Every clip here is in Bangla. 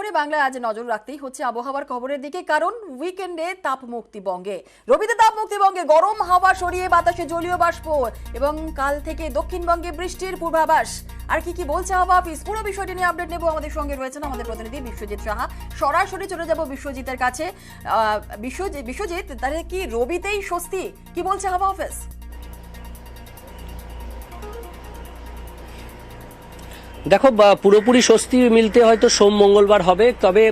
আকাশবাণী বাংলায় আজ নজর রাখতেই হচ্ছে আবহাওয়ার খবরের দিকে, কারণ উইকেন্ডে তাপমুক্তি বঙ্গে, রবিতে তাপমুক্তি বঙ্গে, গরম হাওয়া সরিয়ে বাতাসে জলীয় বাষ্প এবং কাল থেকে দক্ষিণবঙ্গে বৃষ্টির পূর্বাভাস। আর কি বলছে হাওয়া অফিস, পুরো বিষয়টি নিয়ে আপডেট নেব। আমাদের সঙ্গে রয়েছেন আমাদের প্রতিনিধি বিশ্বজিৎ সাহা। সরাসরি চলে যাব বিশ্বজিতের কাছে। বিশ্বজিৎ, তাহলে কি রবিতেই স্বস্তি, কি বলছে হাওয়া অফিস? দেখো, পুরোপুরি স্বস্তি মিলতে হয়তো সোম মঙ্গলবার হবে, তবে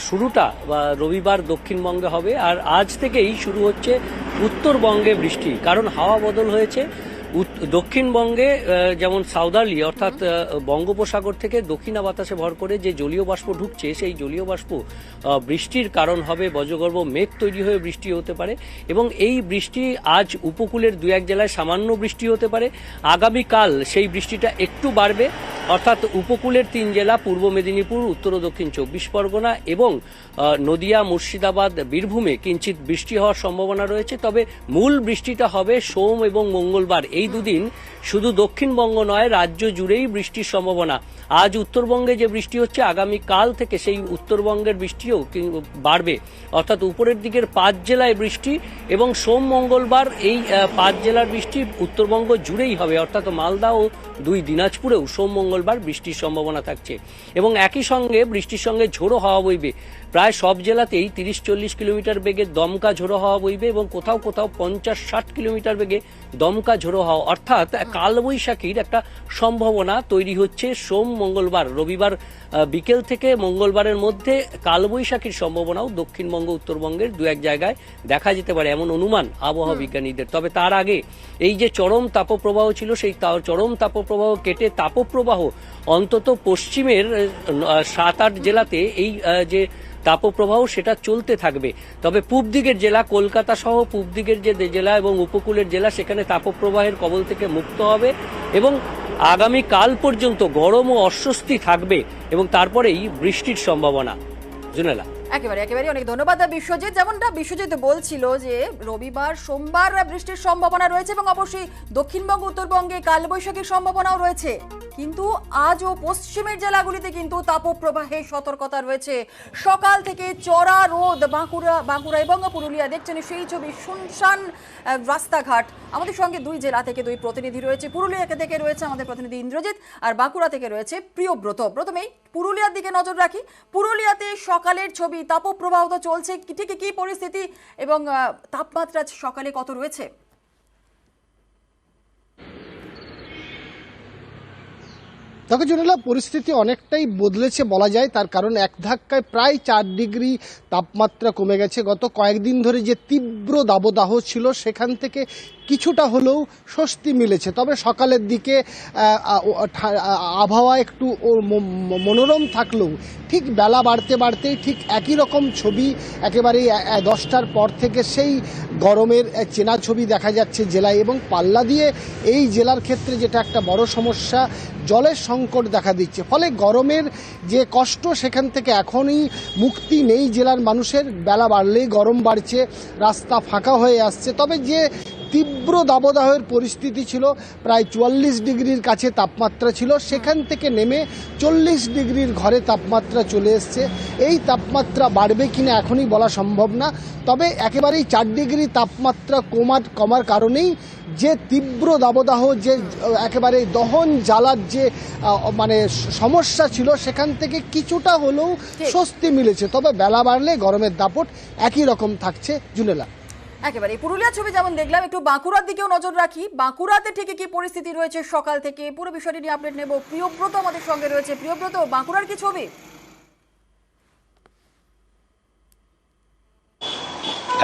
শুরুটা রবিবার দক্ষিণবঙ্গে হবে। আর আজ থেকেই শুরু হচ্ছে উত্তরবঙ্গে বৃষ্টি, কারণ হাওয়া বদল হয়েছে। দক্ষিণবঙ্গে যেমন সাউদার্লি অর্থাৎ বঙ্গোপসাগর থেকে দক্ষিণা বাতাসে ভর করে যে জলীয় বাষ্প ঢুকছে, সেই জলীয় বাষ্প বৃষ্টির কারণ হবে। বজ্রগর্ভ মেঘ তৈরি হয়ে বৃষ্টি হতে পারে এবং এই বৃষ্টি আজ উপকূলের দু এক জেলায় সামান্য বৃষ্টি হতে পারে। আগামীকাল সেই বৃষ্টিটা একটু বাড়বে, অর্থাৎ উপকূলের 3 জেলা পূর্ব মেদিনীপুর, উত্তর ও দক্ষিণ 24 পরগনা এবং নদিয়া, মুর্শিদাবাদ, বীরভূমে কিঞ্চিত বৃষ্টি হওয়ার সম্ভাবনা রয়েছে। তবে মূল বৃষ্টিটা হবে সোম এবং মঙ্গলবার। এই দুদিন শুধু দক্ষিণবঙ্গ নয়, রাজ্য জুড়েই বৃষ্টির সম্ভাবনা। আজ উত্তরবঙ্গে যে বৃষ্টি হচ্ছে, আগামীকাল থেকে সেই উত্তরবঙ্গের বৃষ্টিও বাড়বে, অর্থাৎ উপরের দিকের 5 জেলায় বৃষ্টি এবং সোম মঙ্গলবার এই 5 জেলার বৃষ্টি উত্তরবঙ্গ জুড়েই হবে, অর্থাৎ মালদা ও 2 দিনাজপুরেও সোম মঙ্গলবার বৃষ্টির সম্ভাবনা থাকছে। এবং একই সঙ্গে বৃষ্টির সঙ্গে ঝোড়ো হাওয়া বইবে। প্রায় সব জেলাতেই 30-40 কিলোমিটার বেগে দমকা ঝোড়ো হাওয়া বইবে এবং কোথাও কোথাও 50-60 কিলোমিটার বেগে দমকা ঝোড়ো হাওয়া, অর্থাৎ কালবৈশাখীর একটা সম্ভাবনা তৈরি হচ্ছে সোম মঙ্গলবার। রবিবার বিকেল থেকে মঙ্গলবারের মধ্যে কালবৈশাখীর সম্ভাবনাও দক্ষিণবঙ্গ, উত্তরবঙ্গের 2-1 জায়গায় দেখা যেতে পারে, এমন অনুমান আবহাওয়া বিজ্ঞানীদের। তবে তার আগে এই যে চরম তাপপ্রবাহ ছিল, সেই চরম তাপপ্রবাহ কেটে তাপপ্রবাহ অন্তত পশ্চিমের 7-8 জেলাতে এই যে তাপপ্রবাহ সেটা চলতে থাকবে। তবে পূব দিকের জেলা কলকাতা সহ পূব দিকের যে জেলা এবং উপকূলের জেলা, সেখানে তাপপ্রবাহের কবল থেকে মুক্ত হবে এবং আগামী কাল পর্যন্ত গরম ও অস্বস্তি থাকবে এবং তারপরেই বৃষ্টির সম্ভাবনা। জুনেলা, একেবারে অনেক ধন্যবাদ বিশ্বজিৎ। যেমনটা বিশ্বজিৎ বলছিল যে রবিবার সোমবার বৃষ্টির সম্ভাবনা রয়েছে এবং অবশ্যই দক্ষিণবঙ্গ, উত্তরবঙ্গে কালবৈশাখীর সম্ভাবনাও রয়েছে, কিন্তু আজও পশ্চিমের জেলাগুলিতে কিন্তু তাপপ্রবাহের সতর্কতা রয়েছে। সকাল থেকে চড়া রোদ, বাঁকুড়া এবং পুরুলিয়া, দেখছেন সেই ছবি, শুনশান রাস্তাঘাট। আমাদের সঙ্গে 2 জেলা থেকে 2 প্রতিনিধি রয়েছে। পুরুলিয়া থেকে রয়েছে আমাদের প্রতিনিধি ইন্দ্রজিৎ, আর বাঁকুড়া থেকে রয়েছে প্রিয়ব্রত। প্রথমেই পুরুলিয়ার দিকে নজর রাখি। পুরুলিয়াতে সকালের ছবি, তাপপ্রবাহ তো চলছে, ঠিক কি পরিস্থিতি এবং তাপমাত্রা সকালে কত রয়েছে? দেখো জুনেলা, পরিস্থিতি অনেকটাই বদলেছে বলা যায়। তার কারণ এক ধাক্কায় প্রায় 4 ডিগ্রি তাপমাত্রা কমে গেছে। গত কয়েকদিন ধরে যে তীব্র দাবদাহ ছিল, সেখান থেকে কিছুটা হলেও স্বস্তি মিলেছে। তবে সকালের দিকে আবহাওয়া একটু মনোরম থাকলেও ঠিক বেলা বাড়তে বাড়তেই ঠিক একই রকম ছবি, একেবারেই 10টার পর থেকে সেই গরমের চেনা ছবি দেখা যাচ্ছে জেলায়। এবং পাল্লা দিয়ে এই জেলার ক্ষেত্রে যেটা একটা বড় সমস্যা, জলের সংকট দেখা দিচ্ছে। ফলে গরমের যে কষ্ট, সেখান থেকে এখনই মুক্তি নেই জেলার মানুষের। বেলা বাড়লেই গরম বাড়ছে, রাস্তা ফাঁকা হয়ে আসছে। তবে যে তীব্র দাবদাহের পরিস্থিতি ছিল, প্রায় 44 ডিগ্রির কাছে তাপমাত্রা ছিল, সেখান থেকে নেমে 40 ডিগ্রির ঘরে তাপমাত্রা চলে এসছে। এই তাপমাত্রা বাড়বে কিনা এখনই বলা সম্ভব না। তবে একেবারেই 4 ডিগ্রি তাপমাত্রা কমার কারণেই যে তীব্র দাবদাহ, যে একেবারে দহন জ্বালার যে মানে সমস্যা ছিল, সেখান থেকে কিছুটা হলেও স্বস্তি মিলেছে। তবে বেলা বাড়লে গরমের দাপট একই রকম থাকছে। জুনেলা, একেবারে পুরুলিয়া ছবি যেমন দেখলাম, একটু বাঁকুড়ার দিকেও নজর রাখি। বাঁকুড়াতে ঠিক কি পরিস্থিতি রয়েছে সকাল থেকে, পুরো বিষয়টি নিয়ে আপডেট নেব। প্রিয়ব্রত আমাদের সঙ্গে রয়েছে। প্রিয়ব্রত, বাঁকুড়ার কি ছবি?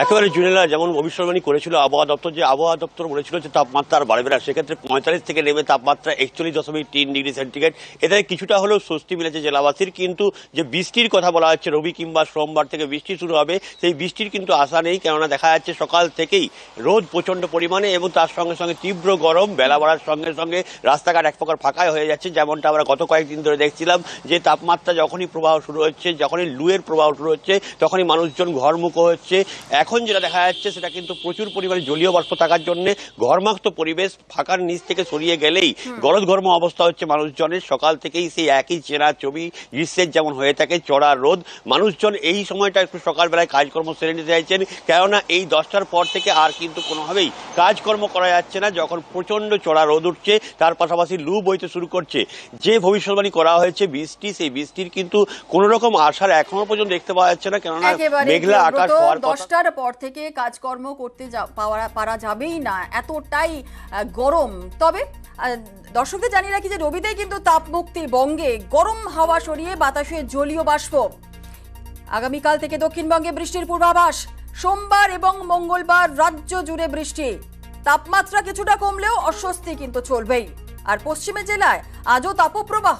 একেবারে জুনেলা, যেমন ভবিষ্যৎবাণী করেছিল আবহাওয়া দপ্তর, যে আবহাওয়া দপ্তর বলেছিল যে তাপমাত্রা আর বাড়বে না, সেক্ষেত্রে 45 থেকে নেমে তাপমাত্রা 41.3 ডিগ্রি সেন্টিগ্রেড। এতে কিছুটা হলেও স্বস্তি মিলেছে জেলাবাসীর। কিন্তু যে বৃষ্টির কথা বলা হচ্ছে, রবি কিংবা সোমবার থেকে বৃষ্টি শুরু হবে, সেই বৃষ্টির কিন্তু আশা নেই। কেননা দেখা যাচ্ছে সকাল থেকেই রোদ প্রচণ্ড পরিমাণে এবং তার সঙ্গে সঙ্গে তীব্র গরম। বেলা বাড়ার সঙ্গে সঙ্গে রাস্তাঘাট এক প্রকার ফাঁকাই হয়ে যাচ্ছে, যেমনটা আমরা গত কয়েকদিন ধরে দেখছিলাম। যে তাপমাত্রা যখনই প্রবাহ শুরু হচ্ছে, যখনই লুয়ের প্রবাহ শুরু হচ্ছে, তখনই মানুষজন ঘরমুখো হচ্ছে। এখন যেটা দেখা যাচ্ছে সেটা কিন্তু প্রচুর পরিমাণে জলীয় বাষ্প থাকার জন্য ঘর্মাক্ত পরিবেশ, ফাঁকার নিচ থেকে সরিয়ে গেলেই গলদঘর্ম অবস্থা হচ্ছে মানুষজনের। সকাল থেকেই সেই একই চেনা ছবি, গ্রীষ্মের যেমন হয়ে থাকে চড়া রোদ। মানুষজন এই সময়টা একটু সকালবেলায় কাজকর্ম সেরে নিতে চাইছেন, কেননা এই 10টার পর থেকে আর কিন্তু কোনোভাবেই কাজকর্ম করা যাচ্ছে না। যখন প্রচন্ড চড়া রোদ উঠছে, তার পাশাপাশি লু বইতে শুরু করছে। যে ভবিষ্যৎবাণী করা হয়েছে বৃষ্টি, সেই বৃষ্টির কিন্তু কোনো রকম আশার এখনো পর্যন্ত দেখতে পাওয়া যাচ্ছে না, কেননা একেবারে মেঘলা আকাশ হওয়ার কথা। 10টার পর থেকে কাজকর্ম করতে পারা যাবেই না, এতটাই গরম। তবে দর্শকদের জানিয়ে রাখি যে রবিতেই কিন্তু তাপমুক্তি, বঙ্গে গরম হাওয়া সরিয়ে বাতাসে জলীয় বাষ্প। আগামীকাল থেকে দক্ষিণবঙ্গে বৃষ্টির পূর্বাভাস। সোমবার এবং মঙ্গলবার রাজ্য জুড়ে বৃষ্টি। তাপমাত্রা কিছুটা কমলেও অস্বস্তি কিন্তু চলবেই। আর পশ্চিমে জেলায় আজও তাপপ্রবাহ।